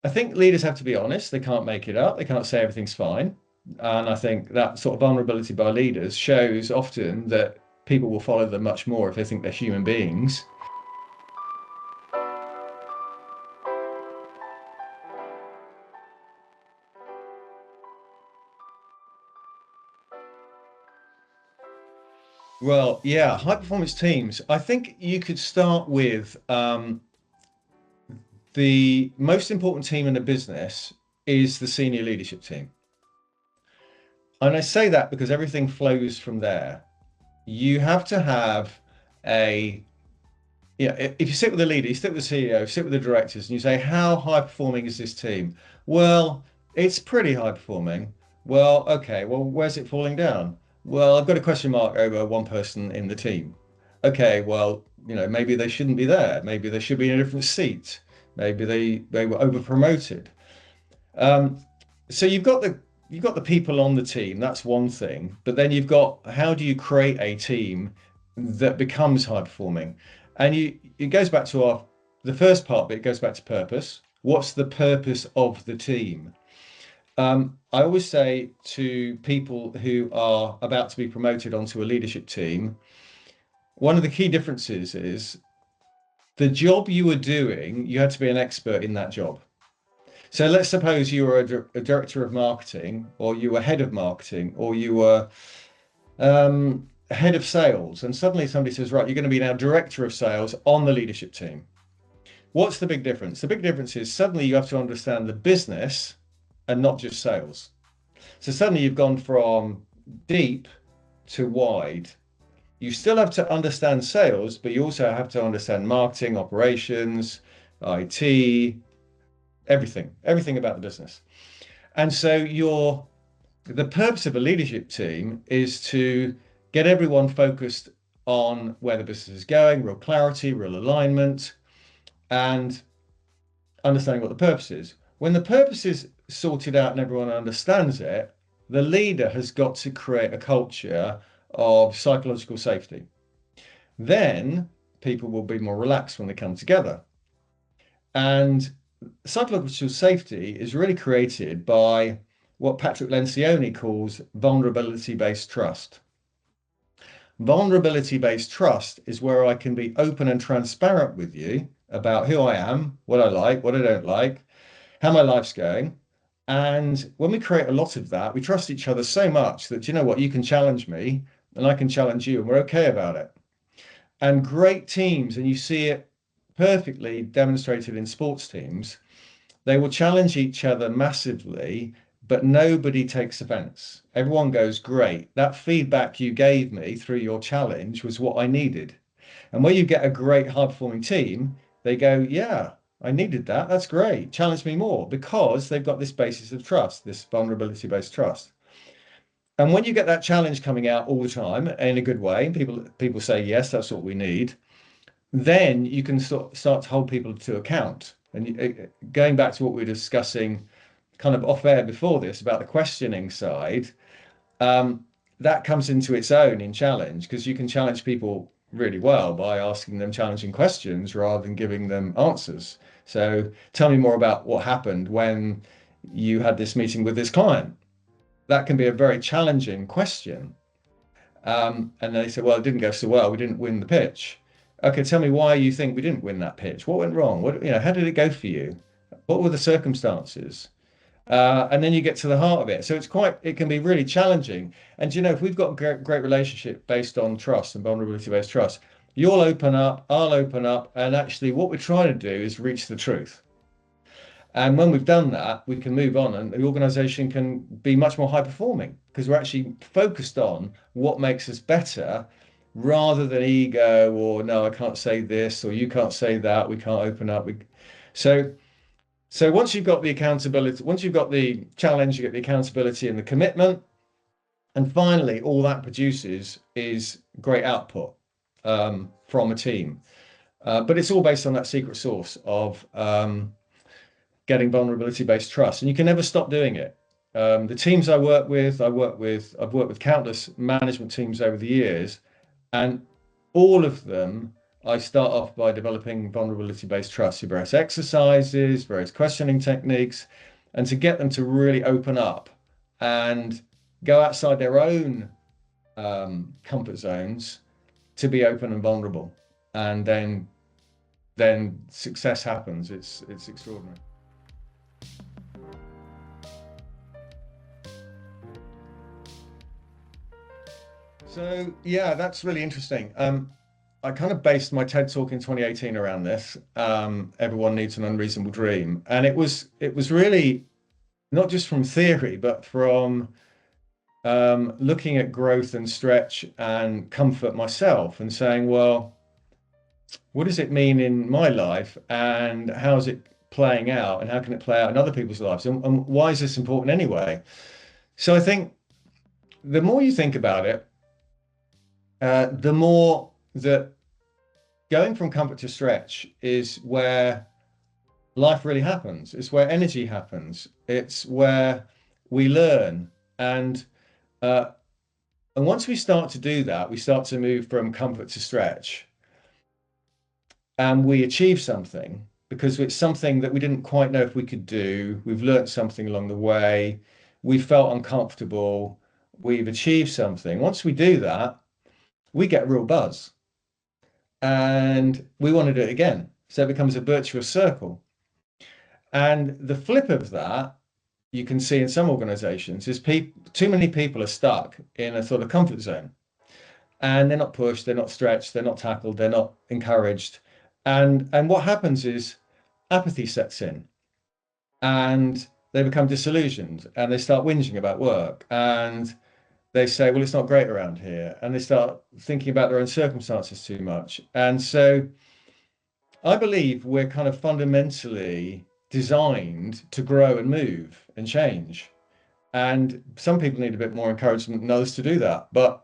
I think leaders have to be honest. They can't make it up. They can't say everything's fine. And I think that sort of vulnerability by leaders shows often that people will follow them much more if they think they're human beings. Well, yeah, high performance teams. I think you could start with the most important team in a business is the senior leadership team. And I say that because everything flows from there. You have to have a, yeah, if you sit with the leader, you sit with the CEO, sit with the directors, and you say, how high performing is this team? Well, it's pretty high performing. Well, okay, well, where's it falling down? Well, I've got a question mark over one person in the team. Okay, well, maybe they shouldn't be there. Maybe they should be in a different seat. Maybe they were over promoted. Um, so you've got the people on the team. That's one thing. But then you've got how do you create a team that becomes high performing? And it goes back to the first part, but it goes back to purpose. What's the purpose of the team? I always say to people who are about to be promoted onto a leadership team, one of the key differences is the job you were doing, you had to be an expert in that job. So let's suppose you were a director of marketing, or you were head of marketing, or you were head of sales, and suddenly somebody says, right, you're going to be now director of sales on the leadership team. What's the big difference? The big difference is suddenly you have to understand the business and not just sales. So suddenly you've gone from deep to wide. You still have to understand sales, but you also have to understand marketing, operations, IT, everything about the business. And so the purpose of a leadership team is to get everyone focused on where the business is going, real clarity, real alignment, and understanding what the purpose is. When the purpose is sorted out and everyone understands it, the leader has got to create a culture of psychological safety. Then people will be more relaxed when they come together. And psychological safety is really created by what Patrick Lencioni calls vulnerability-based trust. Vulnerability-based trust is where I can be open and transparent with you about who I am, what I like, what I don't like, how my life's going. And when we create a lot of that, we trust each other so much that, you know what, you can challenge me and I can challenge you, and we're okay about it. And great teams, and you see it perfectly demonstrated in sports teams, they will challenge each other massively, but nobody takes offense. Everyone goes, great. That feedback you gave me through your challenge was what I needed. And when you get a great high performing team, they go, yeah, I needed that. That's great. Challenge me more, because they've got this basis of trust, this vulnerability based trust. And when you get that challenge coming out all the time in a good way, and people say, yes, that's what we need, then you can start to hold people to account. And going back to what we were discussing kind of off air before this about the questioning side, that comes into its own in challenge, because you can challenge people really well by asking them challenging questions rather than giving them answers. So tell me more about what happened when you had this meeting with this client. That can be a very challenging question. And they say, well, it didn't go so well. We didn't win the pitch. Okay, tell me why you think we didn't win that pitch. What went wrong? How did it go for you? What were the circumstances? And then you get to the heart of it. So it can be really challenging. And if we've got a great relationship based on trust and vulnerability based trust, you'll open up, I'll open up. And actually what we're trying to do is reach the truth. And when we've done that, we can move on, and the organization can be much more high performing because we're actually focused on what makes us better rather than ego or no, I can't say this or you can't say that. We can't open up. So once you've got the accountability, once you've got the challenge, you get the accountability and the commitment. And finally, all that produces is great output from a team. But it's all based on that secret sauce of getting vulnerability-based trust, and you can never stop doing it. The teams I've worked with countless management teams over the years, and all of them I start off by developing vulnerability-based trust through various exercises, various questioning techniques, and to get them to really open up and go outside their own comfort zones to be open and vulnerable. And then success happens. It's extraordinary. So yeah, that's really interesting. I kind of based my TED talk in 2018 around this. Everyone needs an unreasonable dream, and it was really not just from theory, but from looking at growth and stretch and comfort myself, and saying, well, what does it mean in my life, and how is it playing out, and how can it play out in other people's lives, and why is this important anyway? So I think the more you think about it, the more that going from comfort to stretch is where life really happens. It's where energy happens. It's where we learn. And uh, and once we start to do that, we start to move from comfort to stretch, and we achieve something because it's something that we didn't quite know if we could do. We've learned something along the way. We felt uncomfortable. We've achieved something. Once we do that, we get real buzz and we want to do it again. So it becomes a virtuous circle. And the flip of that, you can see in some organizations, is too many people are stuck in a sort of comfort zone, and they're not pushed, they're not stretched, they're not tackled, they're not encouraged. And what happens is apathy sets in, and they become disillusioned, and they start whinging about work, and they say, well, it's not great around here, and they start thinking about their own circumstances too much. And so I believe we're kind of fundamentally designed to grow and move and change. And some people need a bit more encouragement than others to do that. But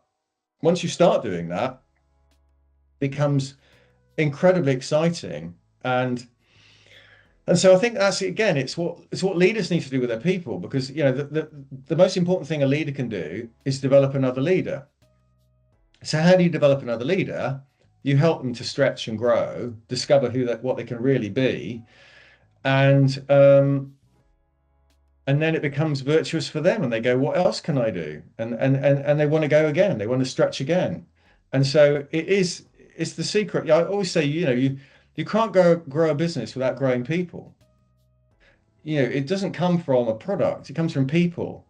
once you start doing that, it becomes incredibly exciting. And so I think that's it again, it's what leaders need to do with their people, because the most important thing a leader can do is develop another leader. So how do you develop another leader? You help them to stretch and grow, discover what they can really be, and then it becomes virtuous for them, and they go, what else can I do? And they want to go again, they want to stretch again. And so it's the secret. I always say, you can't grow a business without growing people. It doesn't come from a product, it comes from people.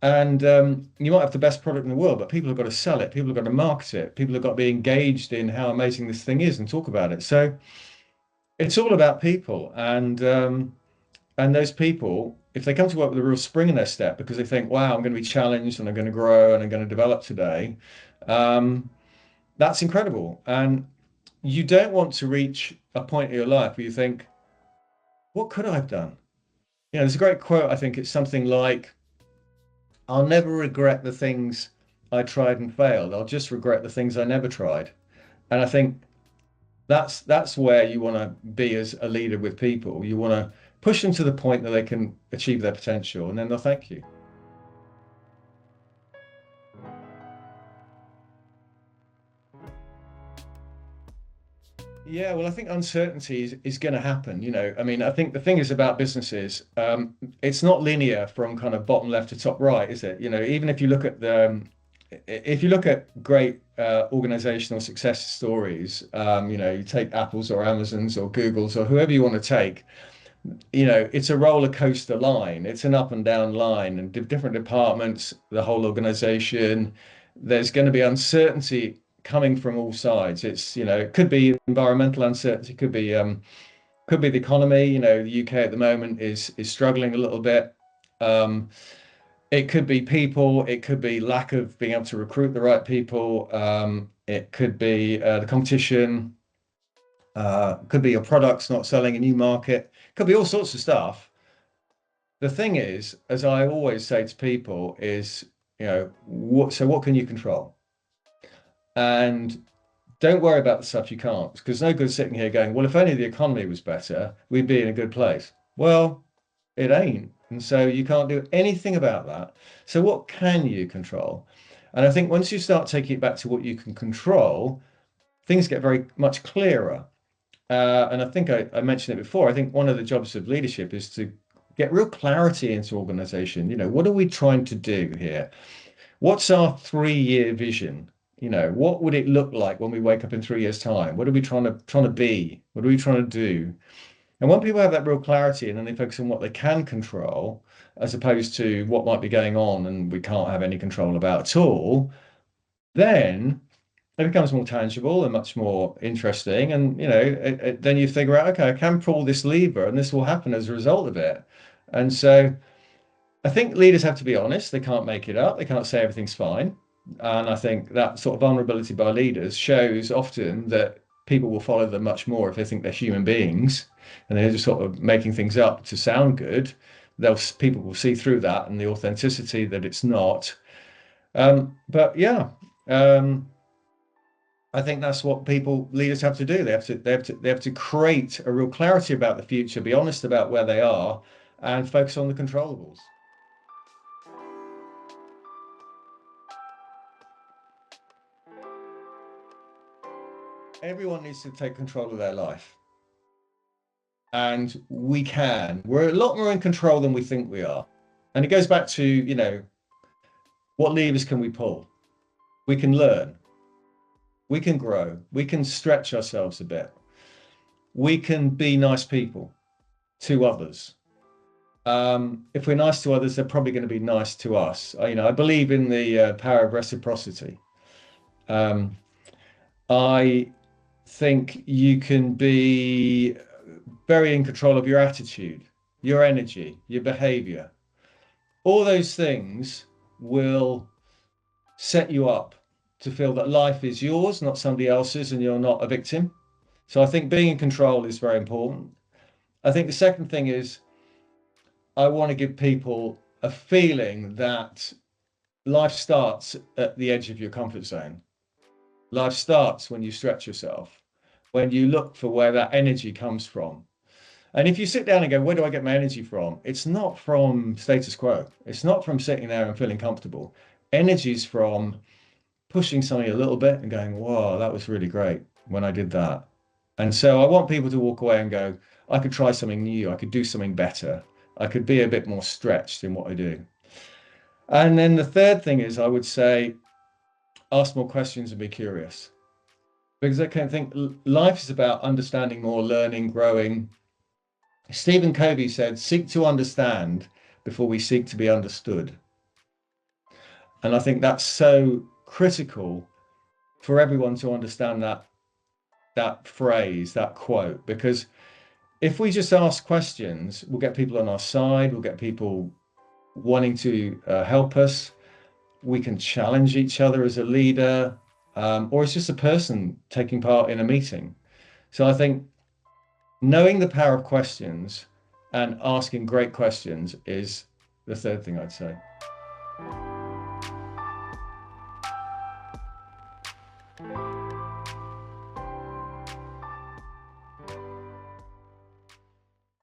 And you might have the best product in the world, but people have got to sell it, people have got to market it, people have got to be engaged in how amazing this thing is and talk about it. So it's all about people. And those people, if they come to work with a real spring in their step because they think, wow, I'm going to be challenged and I'm going to grow and I'm going to develop today, that's incredible. And you don't want to reach a point in your life where you think, what could I have done? There's a great quote. I think it's something like, I'll never regret the things I tried and failed. I'll just regret the things I never tried. And I think that's where you want to be as a leader with people. You want to push them to the point that they can achieve their potential, and then they'll thank you. Yeah, well, I think uncertainty is going to happen. I mean, I think the thing is about businesses, it's not linear from kind of bottom left to top right, is it? Even if you look at great organizational success stories, you take Apple's or Amazon's or Google's or whoever you want to take, it's a roller coaster line. It's an up and down line, and different departments, the whole organization, there's going to be uncertainty coming from all sides. It could be environmental uncertainty, could be the economy. The UK at the moment is struggling a little bit. It could be people, it could be lack of being able to recruit the right people. It could be the competition, could be your products not selling a new market, could be all sorts of stuff. The thing is, as I always say to people, is, what can you control? And don't worry about the stuff you can't, because no good sitting here going, well, if only the economy was better, we'd be in a good place. Well, it ain't. And so you can't do anything about that. So what can you control? And I think once you start taking it back to what you can control, things get very much clearer. And I think I mentioned it before. I think one of the jobs of leadership is to get real clarity into organization. What are we trying to do here? What's our 3-year vision? What would it look like when we wake up in 3 years' time? What are we trying to be? What are we trying to do? And when people have that real clarity and then they focus on what they can control, as opposed to what might be going on and we can't have any control about at all, then it becomes more tangible and much more interesting. And, then you figure out, okay, I can pull this lever and this will happen as a result of it. And so I think leaders have to be honest. They can't make it up. They can't say everything's fine. And I think that sort of vulnerability by leaders shows often that people will follow them much more if they think they're human beings and they're just sort of making things up to sound good. People will see through that and the authenticity that it's not. But yeah, I think that's what leaders have to do. They have to create a real clarity about the future, be honest about where they are, and focus on the controllables. Everyone needs to take control of their life. And we can. We're a lot more in control than we think we are. And it goes back to, what levers can we pull? We can learn. We can grow. We can stretch ourselves a bit. We can be nice people to others. If we're nice to others, they're probably going to be nice to us. I believe in the power of reciprocity. I think you can be very in control of your attitude, your energy, your behavior. All those things will set you up to feel that life is yours, not somebody else's, and you're not a victim. So I think being in control is very important. I think the second thing is I want to give people a feeling that life starts at the edge of your comfort zone. Life starts when you stretch yourself, when you look for where that energy comes from. And if you sit down and go, where do I get my energy from? It's not from status quo. It's not from sitting there and feeling comfortable. Energy's from pushing something a little bit and going, whoa, that was really great when I did that. And so I want people to walk away and go, I could try something new. I could do something better. I could be a bit more stretched in what I do. And then the third thing is I would say, ask more questions and be curious. Because I kind of think life is about understanding more, learning, growing. Stephen Covey said, seek to understand before we seek to be understood. And I think that's so critical for everyone to understand that phrase, that quote, because if we just ask questions, we'll get people on our side, we'll get people wanting to help us. We can challenge each other as a leader, or as just a person taking part in a meeting. So I think knowing the power of questions and asking great questions is the third thing I'd say.